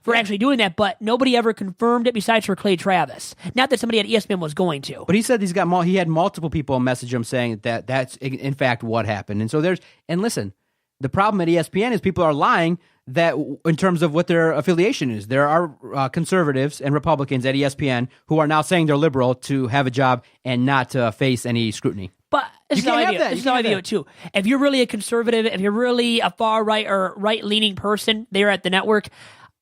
for actually doing that, but nobody ever confirmed it besides for Clay Travis. Not that somebody at ESPN was going to. But he said he had multiple people message him saying that that's in fact what happened. And so listen, the problem at ESPN is people are lying that in terms of what their affiliation is. There are conservatives and Republicans at ESPN who are now saying they're liberal to have a job and not to face any scrutiny. But this is how I view it too. If you're really a conservative, if you're really a far right or right-leaning person there at the network,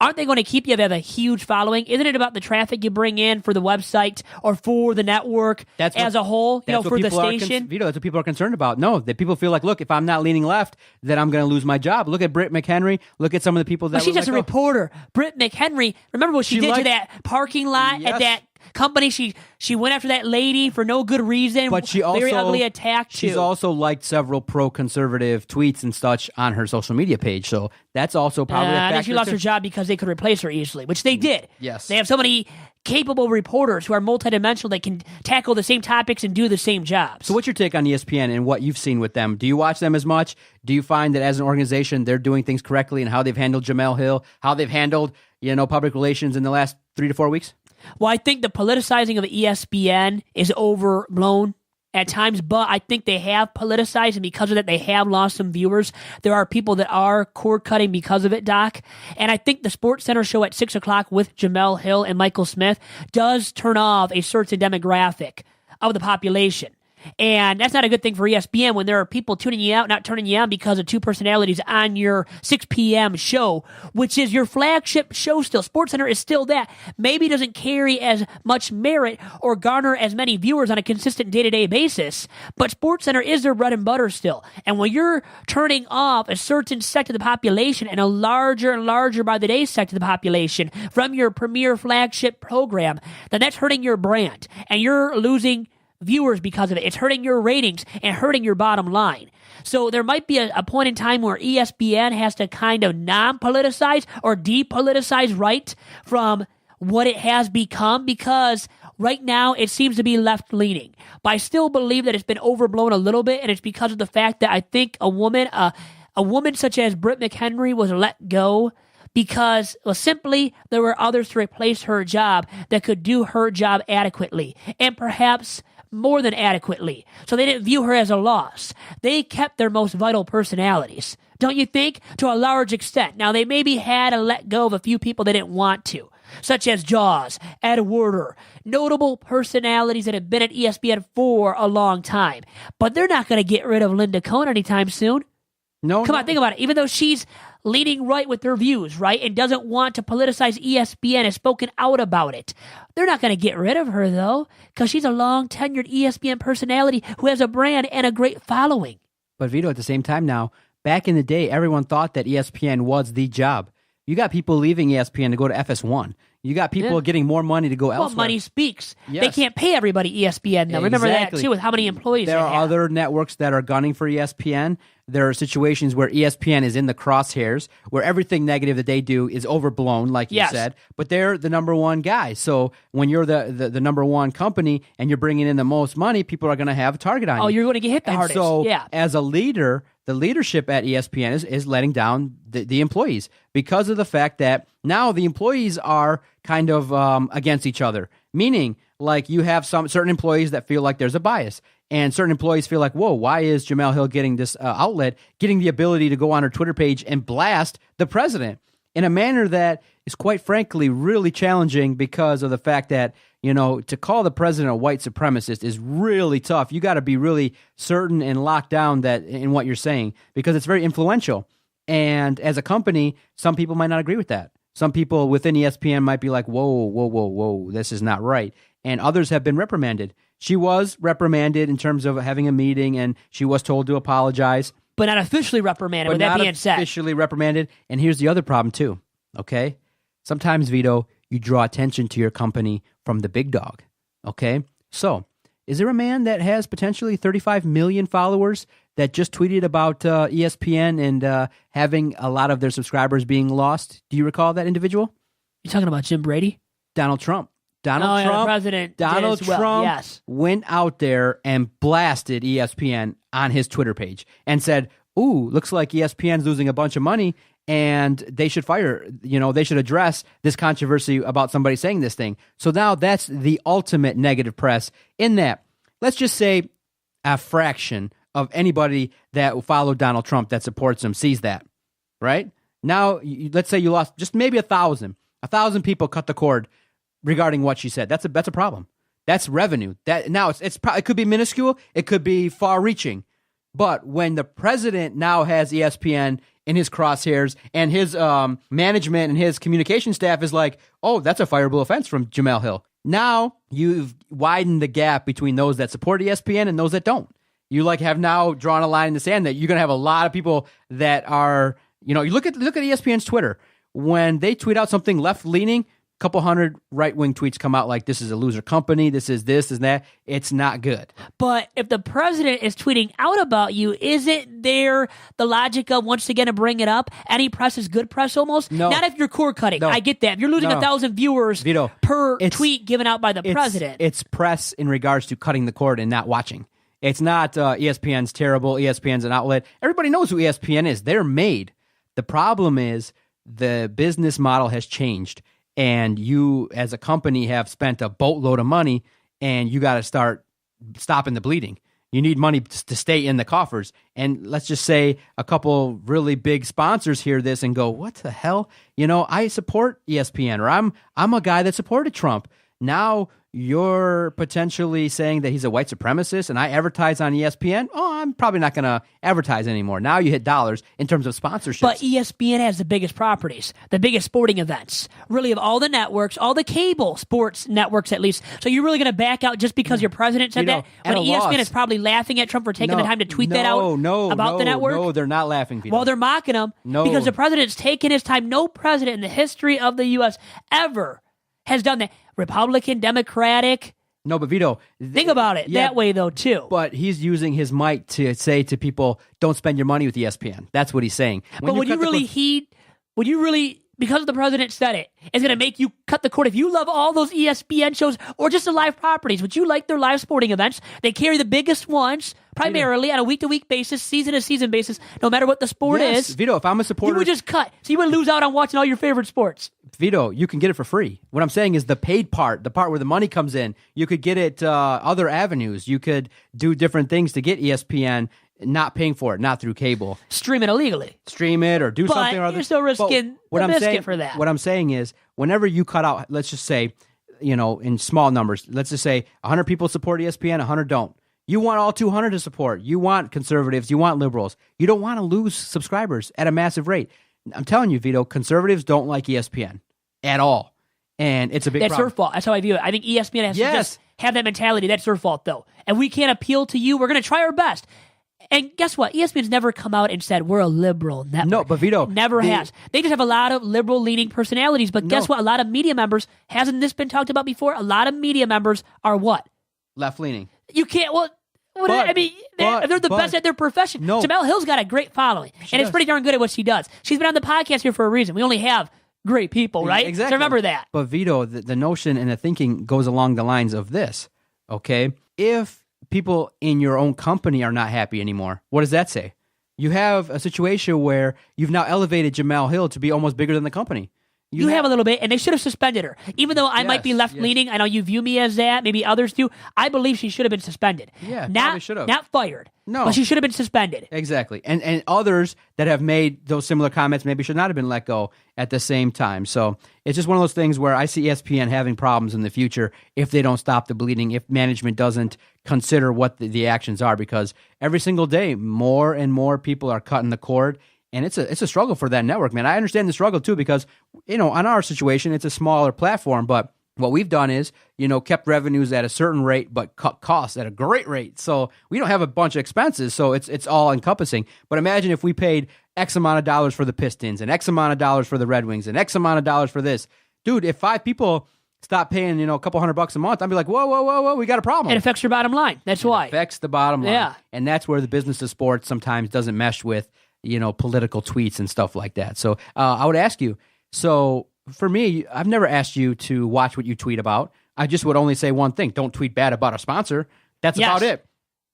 aren't they going to keep you if you have a huge following? Isn't it about the traffic you bring in for the website or for the network as a whole, for the station? Vito, that's what people are concerned about. No, that people feel like, look, if I'm not leaning left, then I'm going to lose my job. Look at Britt McHenry. Look at some of the people that she's just a reporter. Britt McHenry, remember what she did to that parking lot at that company? She went after that lady for no good reason. But she also very ugly attack. She's also liked several pro-conservative tweets and such on her social media page. So that's also probably a factor. I think she lost her job because they could replace her easily, which they did. Yes, they have so many capable reporters who are multidimensional that can tackle the same topics and do the same jobs. So what's your take on ESPN and what you've seen with them? Do you watch them as much? Do you find that as an organization they're doing things correctly and how they've handled Jemele Hill, how they've handled public relations in the last 3 to 4 weeks? Well, I think the politicizing of ESPN is overblown at times, but I think they have politicized, and because of that, they have lost some viewers. There are people that are cord cutting because of it, Doc. And I think the SportsCenter show at 6 o'clock with Jemele Hill and Michael Smith does turn off a certain demographic of the population. And that's not a good thing for ESPN when there are people tuning you out, not turning you on because of two personalities on your 6 p.m. show, which is your flagship show still. SportsCenter is still that. Maybe doesn't carry as much merit or garner as many viewers on a consistent day-to-day basis, but SportsCenter is their bread and butter still. And when you're turning off a certain sect of the population and a larger and larger by the day sect of the population from your premier flagship program, then that's hurting your brand, and you're losing viewers because of it. It's hurting your ratings and hurting your bottom line. So there might be a point in time where ESPN has to kind of non-politicize or depoliticize right from what it has become, because right now it seems to be left-leaning. But I still believe that it's been overblown a little bit, and it's because of the fact that I think a woman such as Britt McHenry was let go because, simply there were others to replace her job that could do her job adequately, and perhaps more than adequately. So they didn't view her as a loss. They kept their most vital personalities. don't you think, to a large extent? Now, they maybe had to let go of a few people they didn't want to, such as Jaws, Ed Werder, notable personalities that have been at ESPN for a long time. But they're not going to get rid of Linda Cohn anytime soon. No. Come on, think about it. Even though she's leaning right with her views, right, and doesn't want to politicize ESPN, has spoken out about it. They're not going to get rid of her, though, because she's a long-tenured ESPN personality who has a brand and a great following. But Vito, at the same time now, back in the day, everyone thought that ESPN was the job. You got people leaving ESPN to go to FS1. You got people getting more money to go elsewhere. Well, money speaks. Yes. They can't pay everybody ESPN, though. Remember that, too, with how many employees there they are have. other networks that are gunning for ESPN. There are situations where ESPN is in the crosshairs, where everything negative that they do is overblown, like you said. But they're the number one guy. So when you're the number one company and you're bringing in the most money, people are going to have a target on you. Oh, you're going to get hit the hardest. So yeah. as a leader, the leadership at ESPN is letting down the employees because of the fact that now the employees are kind of against each other. Meaning, like, you have some certain employees that feel like there's a bias. And certain employees feel like, whoa, why is Jemele Hill getting this outlet, getting the ability to go on her Twitter page and blast the president in a manner that is, quite frankly, really challenging because of the fact that, you know, to call the president a white supremacist is really tough. You got to be really certain and locked down that in what you're saying because it's very influential. And as a company, some people might not agree with that. Some people within ESPN might be like, whoa, this is not right. And others have been reprimanded. She was reprimanded in terms of having a meeting, and she was told to apologize. But not officially reprimanded, with that being said. Officially reprimanded. And here's the other problem, too, okay? Sometimes, Vito, you draw attention to your company from the big dog, okay? So, is there a man that has potentially 35 million followers that just tweeted about ESPN and having a lot of their subscribers being lost? Do you recall that individual? You talking about Jim Brady? Donald Trump. The president Donald Trump yes. went out there and blasted ESPN on his Twitter page and said, ooh, looks like ESPN's losing a bunch of money and they should fire, they should address this controversy about somebody saying this thing. So now that's the ultimate negative press in that, let's just say a fraction of anybody that followed Donald Trump that supports him sees that, right? Now, let's say you lost just maybe 1,000. 1,000 people cut the cord regarding what she said. That's a problem. That's revenue. That now it could be minuscule. It could be far-reaching. But when the president now has ESPN in his crosshairs and his management and his communication staff is like, oh, that's a fireable offense from Jemele Hill. Now you've widened the gap between those that support ESPN and those that don't. You have now drawn a line in the sand that you're going to have a lot of people that are, you look at ESPN's Twitter. When they tweet out something left-leaning, couple hundred right-wing tweets come out like, this is a loser company, this is that. It's not good. But if the president is tweeting out about you, isn't there the logic of, once again, to bring it up, any press is good press almost? No. Not if you're cord cutting. No. I get that. If you're losing 1,000 viewers Vito, per tweet given out by the president. It's press in regards to cutting the cord and not watching. It's not ESPN's terrible, ESPN's an outlet. Everybody knows who ESPN is. They're made. The problem is the business model has changed. And you, as a company, have spent a boatload of money, and you got to start stopping the bleeding. You need money to stay in the coffers. And let's just say a couple really big sponsors hear this and go, what the hell? I support ESPN, or I'm a guy that supported Trump. Now you're potentially saying that he's a white supremacist and I advertise on ESPN. Oh, I'm probably not going to advertise anymore. Now you hit dollars in terms of sponsorships. But ESPN has the biggest properties, the biggest sporting events, really, of all the networks, all the cable sports networks at least. So you're really going to back out just because your president said that? When ESPN is probably laughing at Trump for taking the time to tweet that out about the network? No, they're not laughing, Vito. Well, they're mocking him because the president's taken his time. No president in the history of the U.S. ever has done that. Republican, Democratic. No, but Vito, think about it that way, though, too. But he's using his mic to say to people, don't spend your money with ESPN. That's what he's saying. Would you really, because the president said it, it's going to make you cut the cord? If you love all those ESPN shows or just the live properties, would you like their live sporting events? They carry the biggest ones, primarily on a week-to-week basis, season-to-season basis, no matter what the sport is. Vito, if I'm a supporter... You would just cut. So you would lose out on watching all your favorite sports. Vito, you can get it for free. What I'm saying is the paid part, the part where the money comes in, you could get it other avenues. You could do different things to get ESPN not paying for it, not through cable. Stream it illegally. Stream it or do but something or other. You're still risking the biscuit for that. What I'm saying is, whenever you cut out, let's just say, in small numbers, let's just say 100 people support ESPN, 100 don't. You want all 200 to support. You want conservatives. You want liberals. You don't want to lose subscribers at a massive rate. I'm telling you, Vito, conservatives don't like ESPN at all. And it's a big problem. That's her fault. That's how I view it. I think ESPN has to just have that mentality. That's her fault, though. And we can't appeal to you. We're going to try our best. And guess what? ESPN's never come out and said, we're a liberal network. No, but Vito. Never has. They just have a lot of liberal-leaning personalities. But guess what? A lot of media members, hasn't this been talked about before? A lot of media members are what? Left-leaning. You can't, they're the best at their profession. No. Jemele Hill's got a great following. And it's pretty darn good at what she does. She's been on the podcast here for a reason. We only have great people, right? Exactly. So remember that. But Vito, the notion and the thinking goes along the lines of this, okay? If people in your own company are not happy anymore, what does that say? You have a situation where you've now elevated Jemele Hill to be almost bigger than the company. You have a little bit, and they should have suspended her. Even though I might be left-leaning, I know you view me as that, maybe others do, I believe she should have been suspended. Yeah, probably should have. Not fired. No. But she should have been suspended. Exactly. And others that have made those similar comments maybe should not have been let go at the same time. So it's just one of those things where I see ESPN having problems in the future if they don't stop the bleeding, if management doesn't consider what the actions are, because every single day more and more people are cutting the cord. And it's a struggle for that network, man. I understand the struggle, too, because, on our situation, it's a smaller platform. But what we've done is, kept revenues at a certain rate, but cut costs at a great rate. So we don't have a bunch of expenses. So it's all encompassing. But imagine if we paid X amount of dollars for the Pistons and X amount of dollars for the Red Wings and X amount of dollars for this. Dude, if 5 people stop paying, a couple $100 a month, I'd be like, whoa, we got a problem. It affects your bottom line. That's why. It affects the bottom line. Yeah. And that's where the business of sports sometimes doesn't mesh with political tweets and stuff like that. So I would ask you, so for me, I've never asked you to watch what you tweet about. I just would only say one thing. Don't tweet bad about a sponsor. That's about it.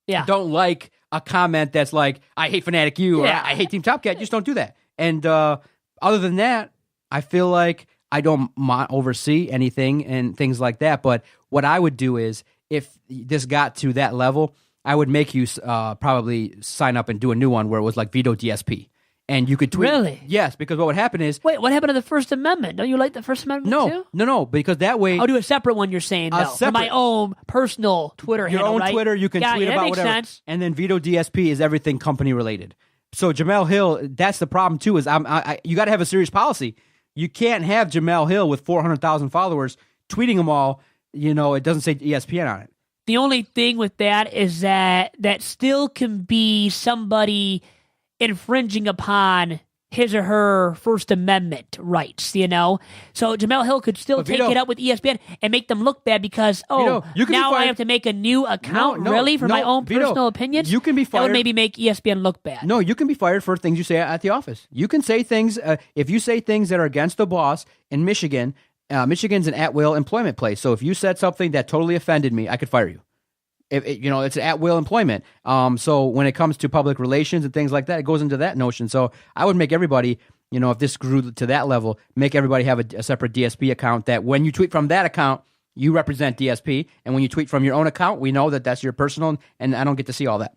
Yeah. Don't like a comment that's like, I hate Fanatic U or I hate Team Top Cat. Just don't do that. And other than that, I feel like I don't oversee anything and things like that. But what I would do is if this got to that level, I would make you probably sign up and do a new one where it was like Vito DSP. And you could tweet. Really? Yes, because what would happen is... Wait, what happened to the First Amendment? Don't you like the First Amendment too? No, because that way... I'll do a separate one, you're saying, though. For my own personal Twitter handle, Your own right? Twitter, you can tweet about whatever. Sense. And then Vito DSP is everything company related. So Jemele Hill, that's the problem too, is you got to have a serious policy. You can't have Jemele Hill with 400,000 followers tweeting them all, it doesn't say ESPN on it. The only thing with that is that still can be somebody infringing upon his or her First Amendment rights, So Jemele Hill could still take it up with ESPN and make them look bad because, now I have to make a new account, for my own personal opinions? You can be fired. That would maybe make ESPN look bad. No, you can be fired for things you say at the office. You can say things, if you say things that are against the boss in Michigan, Michigan's an at-will employment place. So if you said something that totally offended me, I could fire you. It's at-will employment. So when it comes to public relations and things like that, it goes into that notion. So I would make everybody, if this grew to that level, make everybody have a separate DSP account that when you tweet from that account, you represent DSP. And when you tweet from your own account, we know that that's your personal, and I don't get to see all that.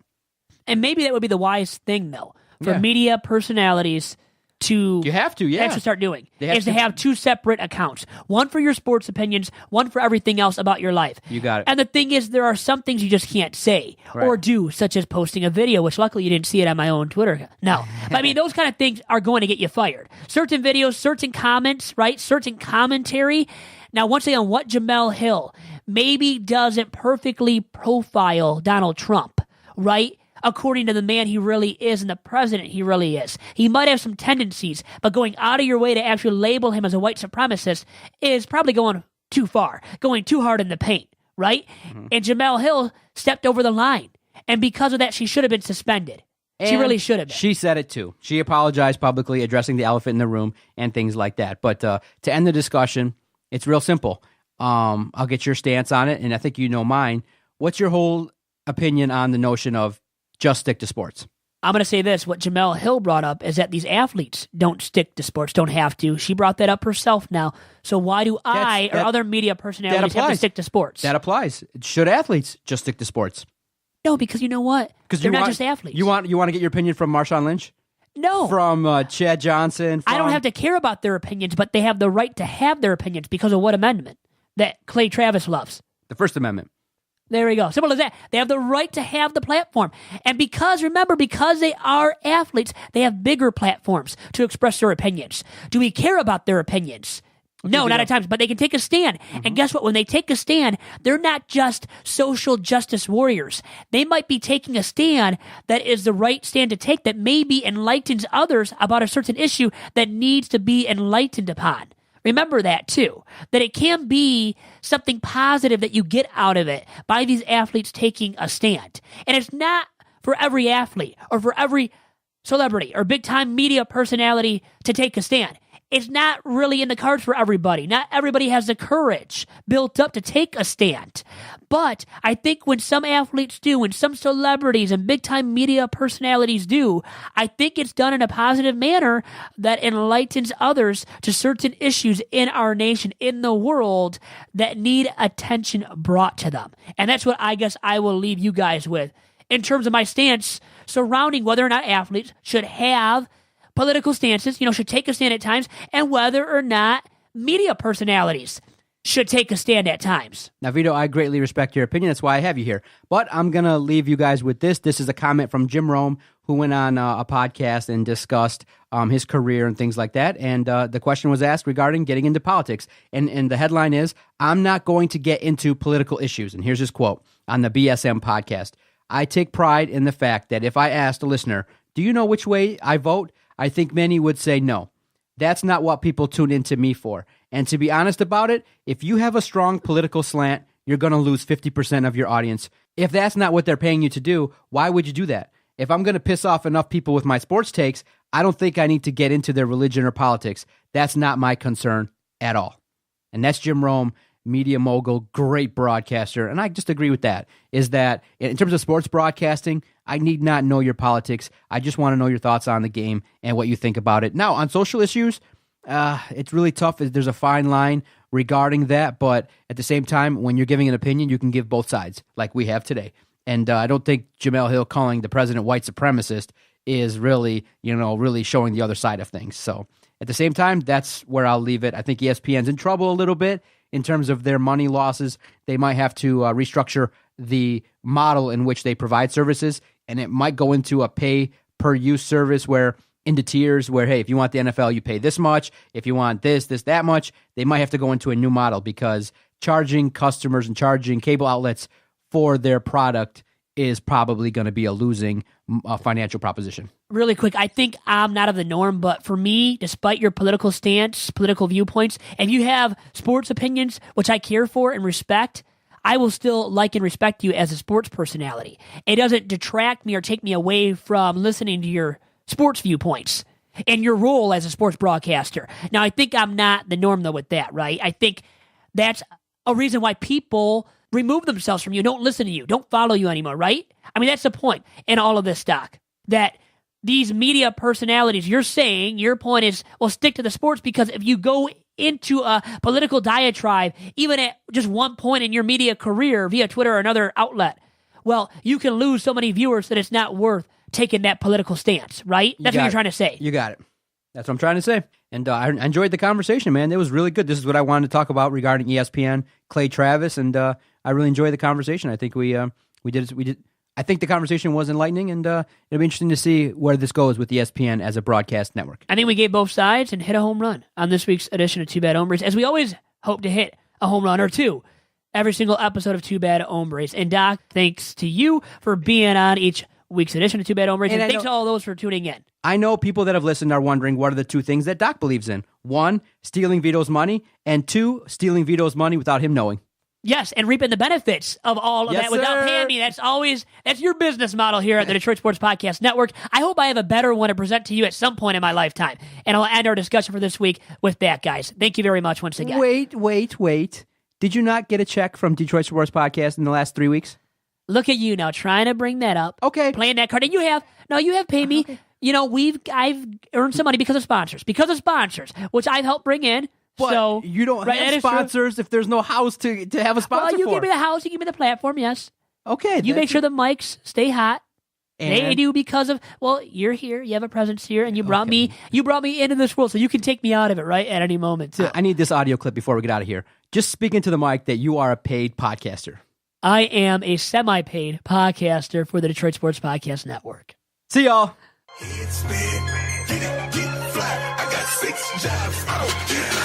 And maybe that would be the wise thing, though, for media personalities to actually start doing is to have 2 separate accounts. One for your sports opinions, one for everything else about your life. You got it. And the thing is, there are some things you just can't say or do, such as posting a video, which luckily you didn't see it on my own Twitter. No. But I mean, those kind of things are going to get you fired. Certain videos, certain comments, right? Certain commentary. Now, once again, what Jemele Hill maybe doesn't perfectly profile Donald Trump, right? According to the man he really is and the president he really is. He might have some tendencies, but going out of your way to actually label him as a white supremacist is probably going too far, going too hard in the paint, right? Mm-hmm. And Jemele Hill stepped over the line. And because of that, she should have been suspended. She really should have been. She said it too. She apologized publicly, addressing the elephant in the room and things like that. But to end the discussion, it's real simple. I'll get your stance on it, and I think you know mine. What's your whole opinion on the notion of just stick to sports? I'm going to say this. What Jemele Hill brought up is that these athletes don't stick to sports, don't have to. She brought that up herself now. So why do I or other media personalities have to stick to sports? That applies. Should athletes just stick to sports? No, because you know what? They're not just athletes. You want to get your opinion from Marshawn Lynch? No. From Chad Johnson? I don't have to care about their opinions, but they have the right to have their opinions because of what amendment that Clay Travis loves? The First Amendment. There we go. Simple as that. They have the right to have the platform. And because they are athletes, they have bigger platforms to express their opinions. Do we care about their opinions? No, not at times, but they can take a stand. Mm-hmm. And guess what? When they take a stand, they're not just social justice warriors. They might be taking a stand that is the right stand to take that maybe enlightens others about a certain issue that needs to be enlightened upon. Remember that too, that it can be something positive that you get out of it by these athletes taking a stand. And it's not for every athlete or for every celebrity or big-time media personality to take a stand. It's not really in the cards for everybody. Not everybody has the courage built up to take a stand. But I think when some athletes do, when some celebrities and big-time media personalities do, I think it's done in a positive manner that enlightens others to certain issues in our nation, in the world, that need attention brought to them. And that's what I guess I will leave you guys with in terms of my stance surrounding whether or not athletes should have political stances, should take a stand at times, and whether or not media personalities should take a stand at times. Now, Vito, I greatly respect your opinion. That's why I have you here. But I'm going to leave you guys with this. This is a comment from Jim Rome, who went on a podcast and discussed his career and things like that. And the question was asked regarding getting into politics. And the headline is, I'm not going to get into political issues. And here's his quote on the BSM podcast. I take pride in the fact that if I asked a listener, do you know which way I vote? I think many would say no. That's not what people tune into me for. And to be honest about it, if you have a strong political slant, you're going to lose 50% of your audience. If that's not what they're paying you to do, why would you do that? If I'm going to piss off enough people with my sports takes, I don't think I need to get into their religion or politics. That's not my concern at all. And that's Jim Rome, media mogul, great broadcaster. And I just agree with that, is that in terms of sports broadcasting, I need not know your politics. I just want to know your thoughts on the game and what you think about it. Now, on social issues, it's really tough. There's a fine line regarding that. But at the same time, when you're giving an opinion, you can give both sides like we have today. And I don't think Jemele Hill calling the president white supremacist is really, really showing the other side of things. So at the same time, that's where I'll leave it. I think ESPN's in trouble a little bit in terms of their money losses. They might have to restructure the model in which they provide services, and it might go into a pay-per-use service into tiers where, hey, if you want the NFL, you pay this much. If you want this, that much. They might have to go into a new model because charging customers and charging cable outlets for their product is probably going to be a losing financial proposition. Really quick, I think I'm not of the norm, but for me, despite your political stance, political viewpoints, if you have sports opinions, which I care for and respect, I will still like and respect you as a sports personality. It doesn't detract me or take me away from listening to your sports viewpoints and your role as a sports broadcaster. Now, I think I'm not the norm, though, with that, right? I think that's a reason why people remove themselves from you, don't listen to you, don't follow you anymore, right? I mean, that's the point in all of this, Doc, that these media personalities, you're saying, your point is, well, stick to the sports, because if you go into a political diatribe, even at just one point in your media career via Twitter or another outlet, well, you can lose so many viewers that it's not worth taking that political stance, right? That's what you're trying to say. You got it. That's what I'm trying to say. And I enjoyed the conversation, man. It was really good. This is what I wanted to talk about regarding ESPN, Clay Travis, and I really enjoyed the conversation. I think we did. I think the conversation was enlightening, and it'll be interesting to see where this goes with ESPN as a broadcast network. I think we gave both sides and hit a home run on this week's edition of Two Bad Hombres, as we always hope to hit a home run or two every single episode of Two Bad Hombres. And Doc, thanks to you for being on each week's edition of Two Bad Hombres, and thanks to all those for tuning in. I know people that have listened are wondering what are the two things that Doc believes in. 1, stealing Vito's money, and 2, stealing Vito's money without him knowing. Yes, and reaping the benefits of all of that without paying me. That's your business model here at the Detroit Sports Podcast Network. I hope I have a better one to present to you at some point in my lifetime. And I'll end our discussion for this week with that, guys. Thank you very much once again. Wait. Did you not get a check from Detroit Sports Podcast in the last 3 weeks? Look at you now, trying to bring that up. Okay. Playing that card. And you have paid me. Okay. I've earned some money because of sponsors, which I've helped bring in. But so you don't have sponsors if there's no house to have a sponsor for. Well, you give me the house, you give me the platform, yes. Okay. You make sure the mics stay hot. And They do because of, well, you're here, you have a presence here, and you brought me into this world, so you can take me out of it, right, at any moment, too. I need this audio clip before we get out of here. Just speak into the mic that you are a paid podcaster. I am a semi-paid podcaster for the Detroit Sports Podcast Network. See y'all. Head spin, get it, get fly. I got 6 jobs, I don't care.